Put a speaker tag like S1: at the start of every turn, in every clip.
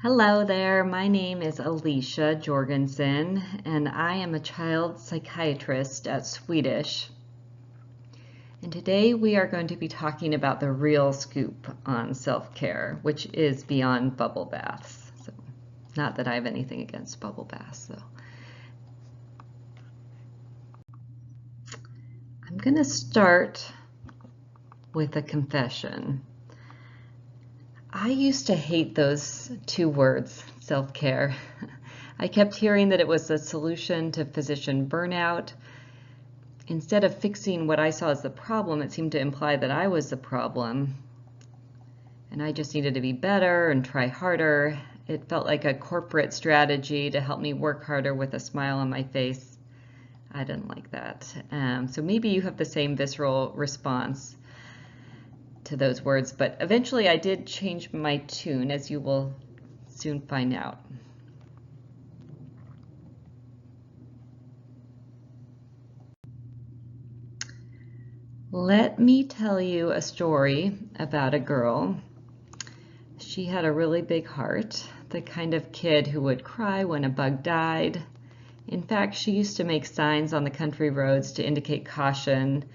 S1: Hello there, my name is Alicia Jorgenson, and I am a child psychiatrist at Swedish. And today we are going to be talking about the real scoop on self-care, which is beyond bubble baths. So, not that I have anything against bubble baths, though. I'm going to start with a confession. I used to hate those two words, self-care. I kept hearing that it was the solution to physician burnout. Instead of fixing what I saw as the problem, it seemed to imply that I was the problem. And I just needed to be better and try harder. It felt like a corporate strategy to help me work harder with a smile on my face. I didn't like that. So maybe you have the same visceral response to those words, but eventually I did change my tune, as you will soon find out. Let me tell you a story about a girl. She had a really big heart, the kind of kid who would cry when a bug died. In fact, she used to make signs on the country roads to indicate caution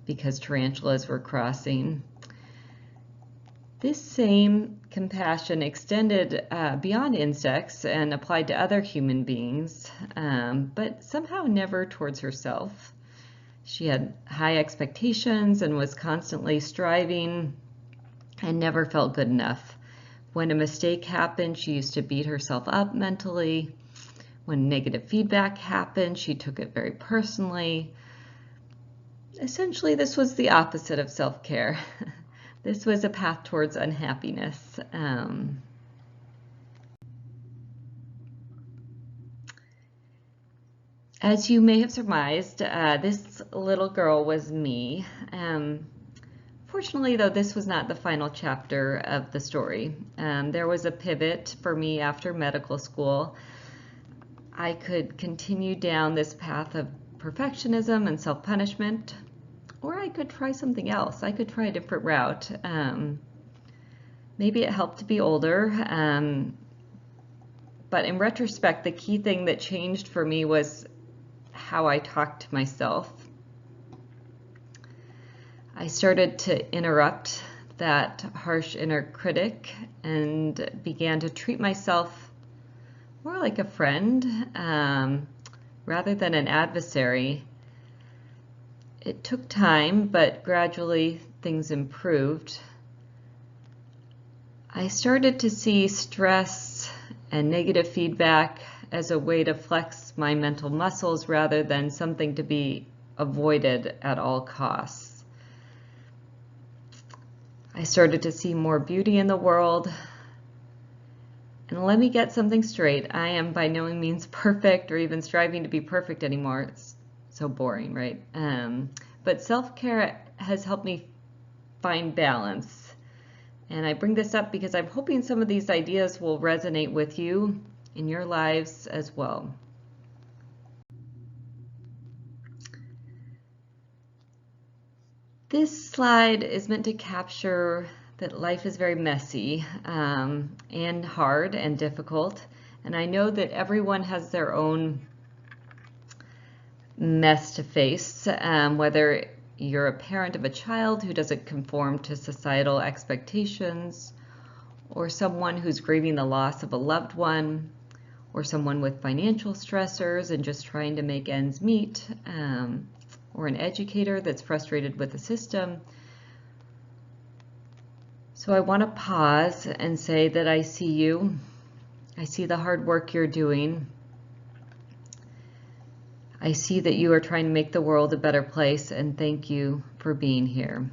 S1: because tarantulas were crossing. This same compassion extended beyond insects and applied to other human beings, but somehow never towards herself. She had high expectations and was constantly striving and never felt good enough. When a mistake happened, she used to beat herself up mentally. When negative feedback happened, she took it very personally. Essentially, this was the opposite of self-care. This was a path towards unhappiness. As you may have surmised, this little girl was me. Fortunately, though, this was not the final chapter of the story. There was a pivot for me after medical school. I could continue down this path of perfectionism and self-punishment, or I could try something else. I could try a different route. Maybe it helped to be older, but in retrospect, the key thing that changed for me was how I talked to myself. I started to interrupt that harsh inner critic and began to treat myself more like a friend rather than an adversary. It took time, but gradually things improved. I started to see stress and negative feedback as a way to flex my mental muscles rather than something to be avoided at all costs. I started to see more beauty in the world. And let me get something straight. I am by no means perfect or even striving to be perfect anymore. It's so boring, right? But self-care has helped me find balance. And I bring this up because I'm hoping some of these ideas will resonate with you in your lives as well. This slide is meant to capture that life is very messy and hard and difficult. And I know that everyone has their own mess to face, whether you're a parent of a child who doesn't conform to societal expectations, or someone who's grieving the loss of a loved one, or someone with financial stressors and just trying to make ends meet, or an educator that's frustrated with the system. So I want to pause and say that I see you. I see the hard work you're doing. I see that you are trying to make the world a better place, and thank you for being here.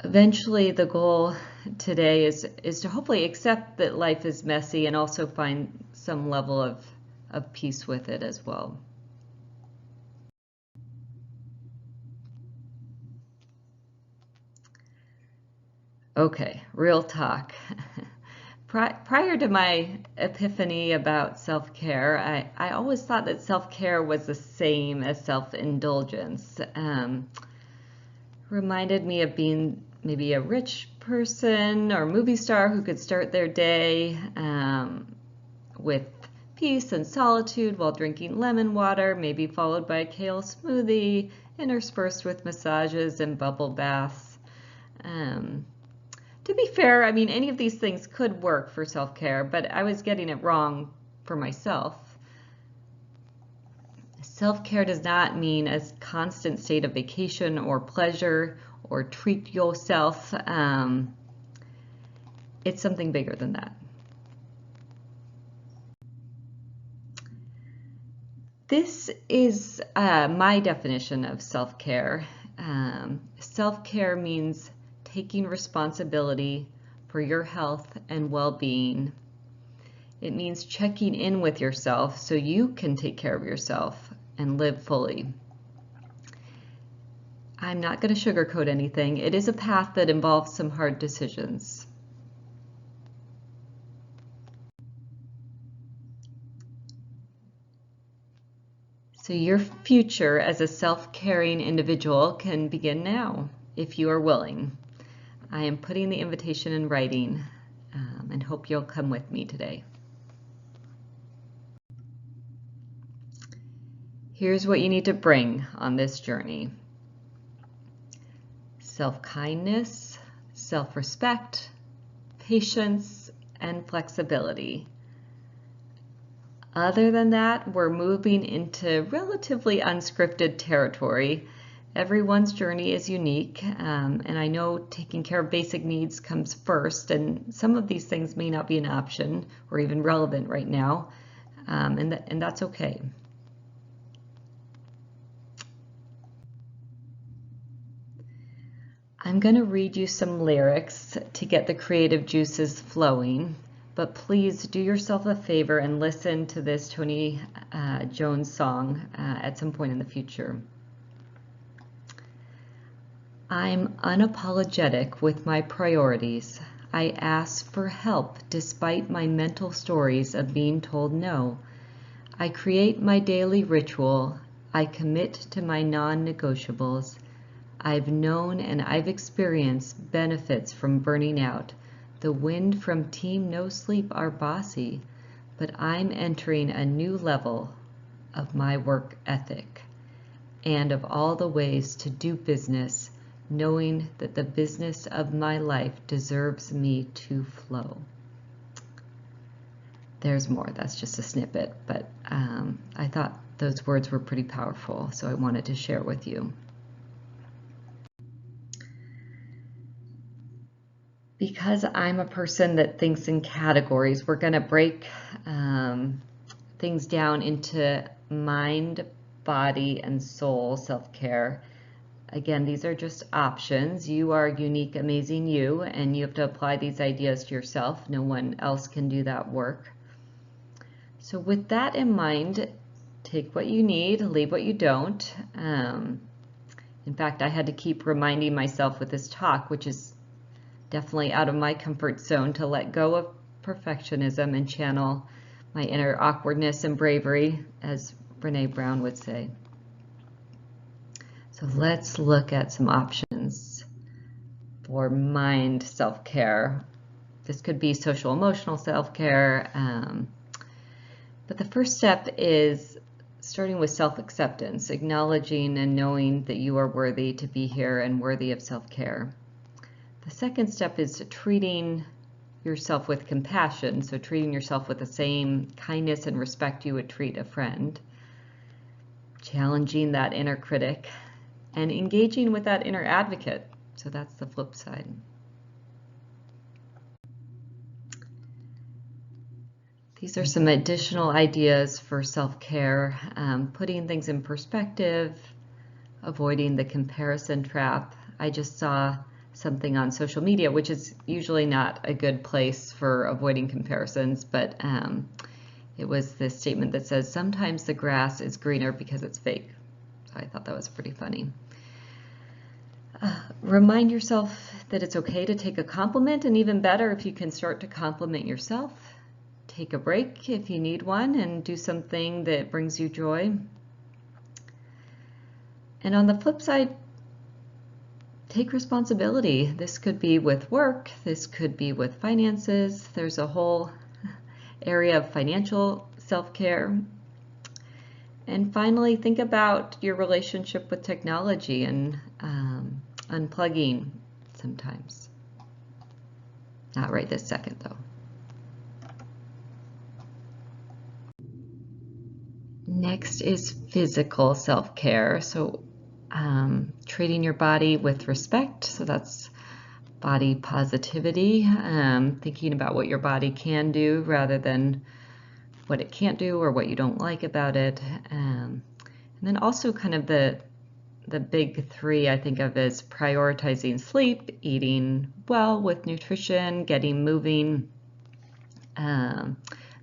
S1: Eventually, the goal today is to hopefully accept that life is messy and also find some level of peace with it as well. Okay, real talk. Prior to my epiphany about self-care, I always thought that self-care was the same as self-indulgence. Reminded me of being maybe a rich person or movie star who could start their day with peace and solitude while drinking lemon water, maybe followed by a kale smoothie, interspersed with massages and bubble baths. To be fair, I mean, any of these things could work for self-care, but I was getting it wrong for myself. Self-care does not mean a constant state of vacation or pleasure or treat yourself. It's something bigger than that. This is my definition of self-care. Self-care means taking responsibility for your health and well-being. It means checking in with yourself so you can take care of yourself and live fully. I'm not going to sugarcoat anything. It is a path that involves some hard decisions. So your future as a self-caring individual can begin now, if you are willing. I am putting the invitation in writing and hope you'll come with me today. Here's what you need to bring on this journey. Self-kindness, self-respect, patience, and flexibility. Other than that, we're moving into relatively unscripted territory. Everyone's journey is unique, and I know taking care of basic needs comes first, and some of these things may not be an option or even relevant right now, and that's okay. I'm going to read you some lyrics to get the creative juices flowing, but please do yourself a favor and listen to this Tony Jones song at some point in the future. I'm unapologetic with my priorities. I ask for help despite my mental stories of being told no. I create my daily ritual. I commit to my non-negotiables. I've known and I've experienced benefits from burning out. The wind from Team No Sleep are bossy, but I'm entering a new level of my work ethic and of all the ways to do business, knowing that the business of my life deserves me to flow. There's more, that's just a snippet, but I thought those words were pretty powerful, so I wanted to share with you. Because I'm a person that thinks in categories, we're going to break things down into mind, body, and soul self-care. Again, these are just options. You are unique, amazing you, and you have to apply these ideas to yourself. No one else can do that work. So with that in mind, take what you need, leave what you don't. In fact, I had to keep reminding myself with this talk, which is definitely out of my comfort zone, to let go of perfectionism and channel my inner awkwardness and bravery, as Brene Brown would say. So let's look at some options for mind self-care. This could be social emotional self-care, but the first step is starting with self-acceptance, acknowledging and knowing that you are worthy to be here and worthy of self-care. The second step is treating yourself with compassion, so treating yourself with the same kindness and respect you would treat a friend. Challenging that inner critic and engaging with that inner advocate. So that's the flip side. These are some additional ideas for self-care, putting things in perspective, avoiding the comparison trap. I just saw something on social media, which is usually not a good place for avoiding comparisons, but it was this statement that says, sometimes the grass is greener because it's fake. So I thought that was pretty funny. Remind yourself that it's okay to take a compliment, and even better if you can start to compliment yourself. Take a break if you need one and do something that brings you joy. And on the flip side, take responsibility. This could be with work, this could be with finances. There's a whole area of financial self-care. And finally, think about your relationship with technology and unplugging sometimes. Not right this second, though. Next is physical self-care. So treating your body with respect. So that's body positivity, thinking about what your body can do rather than what it can't do or what you don't like about it. And then also kind of the big three I think of as prioritizing sleep, eating well with nutrition, getting moving,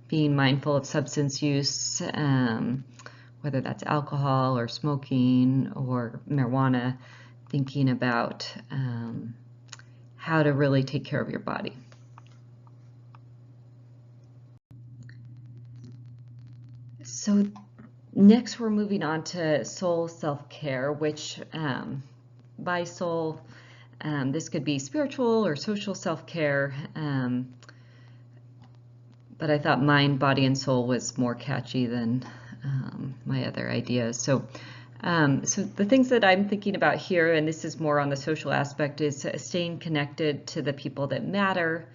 S1: being mindful of substance use, whether that's alcohol or smoking or marijuana, thinking about how to really take care of your body. So next we're moving on to soul self-care, which by soul, this could be spiritual or social self-care, but I thought mind, body, and soul was more catchy than my other ideas. So the things that I'm thinking about here, and this is more on the social aspect, is staying connected to the people that matter,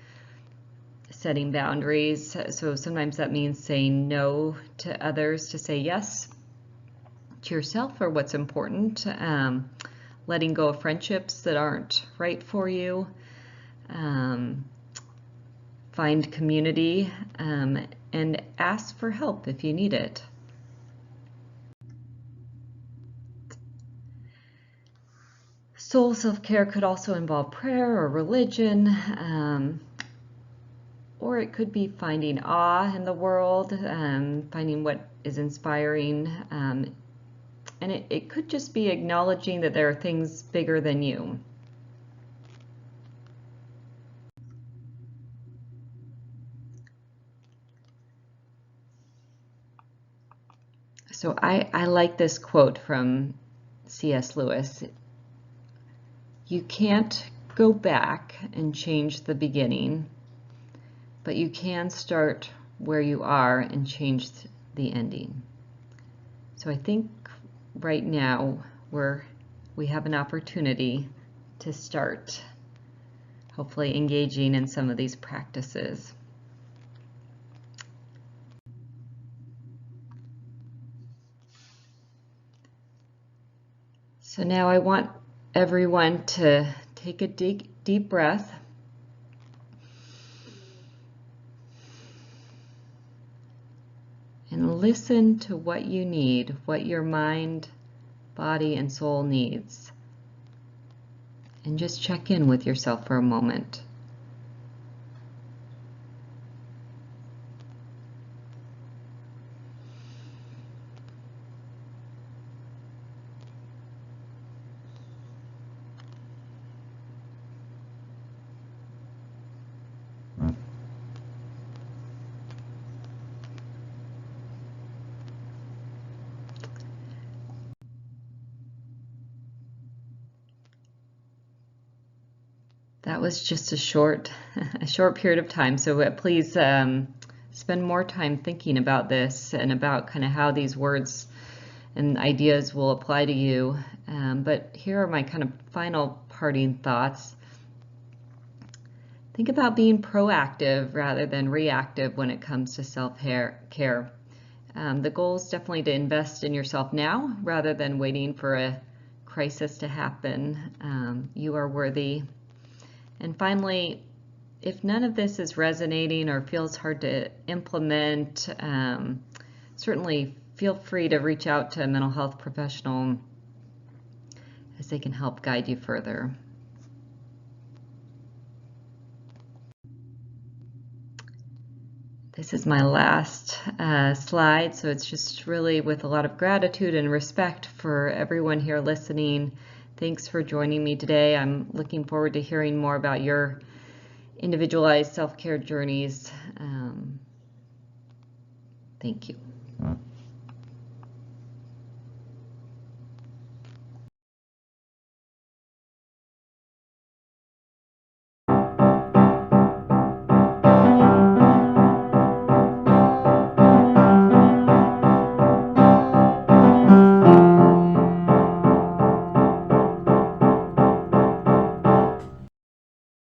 S1: setting boundaries. So sometimes that means saying no to others to say yes to yourself or what's important, letting go of friendships that aren't right for you, find community, and ask for help if you need it. Soul self-care could also involve prayer or religion, or it could be finding awe in the world, finding what is inspiring, and it could just be acknowledging that there are things bigger than you. So I like this quote from C.S. Lewis. You can't go back and change the beginning, but you can start where you are and change the ending. So I think right now we have an opportunity to start hopefully engaging in some of these practices. So now I want everyone to take a deep breath. And listen to what you need, what your mind, body, and soul needs. And just check in with yourself for a moment. That was just a short period of time. So please spend more time thinking about this and about kind of how these words and ideas will apply to you. But here are my kind of final parting thoughts. Think about being proactive rather than reactive when it comes to self-care. The goal is definitely to invest in yourself now rather than waiting for a crisis to happen. You are worthy. And finally, if none of this is resonating or feels hard to implement, certainly feel free to reach out to a mental health professional as they can help guide you further. This is my last slide, so it's just really with a lot of gratitude and respect for everyone here listening. Thanks for joining me today. I'm looking forward to hearing more about your individualized self-care journeys. Thank you.